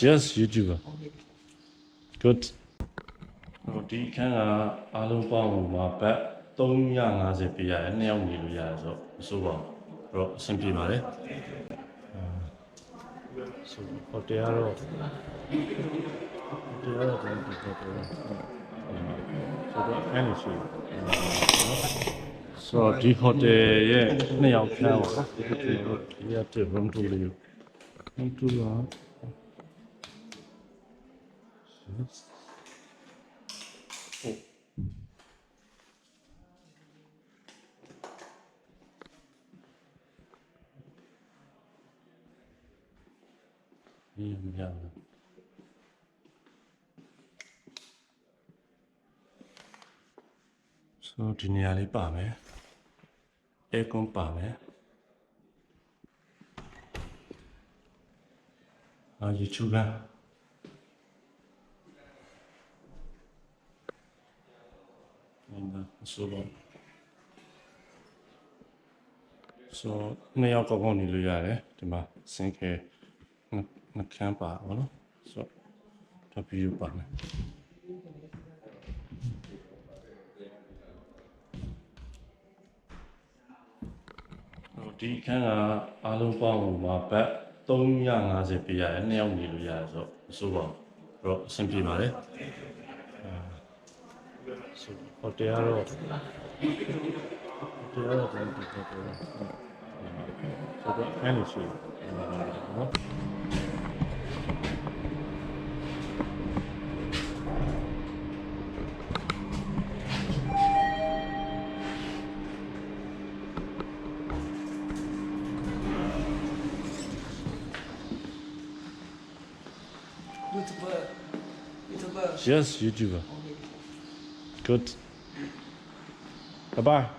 Yes, YouTuber. Good. ဒီခန်းကအားလုံးပေါင်းမှာဘတ်350ပေးရတယ်2ယောက်နေလို့ရတယ်ဆိုတော့မစိုးပါဘူးအဲ့တော့အဆင်ပြေပါလေဆိုဟိုတယ်ကတော့ဒီဟိုတယ်ဆိုတော့အဲ့လိုရှိဆိုတော့ဒီဟိုတယ်ရဲ့2ယောက်ခန်းပါဒီရတဲ့ room 2လေး room 2ပါဒီမြာဆိုဒီနေရာလေးပါမယ်အဲကွန်ပါမယ်YouTube ကဆိုနှစ်ယောက်ကောင်းကောင်းနေလို့ရတယ်ဒီမှာစင်ခဲနှခမ်းပါဘောနော်ဆိုတော့ဗီဒီယိုပါမယ်ဒီခန်းကအားလုံးပေါင်းမှာဘတ်350ပေးရတယ်2ယောက်နေလို့ရတယ်ဆိုတော့မစိုးပါဘူးအဲ့တော့အဆင်ပြေပါလေဆိုဟိုတယ်ကတော့ဒီဟိုတယ်ကတော့ဆိုတော့အဲ့လိုရှိနော် YouTuber. Yes, YouTuber. Good. Bye-bye.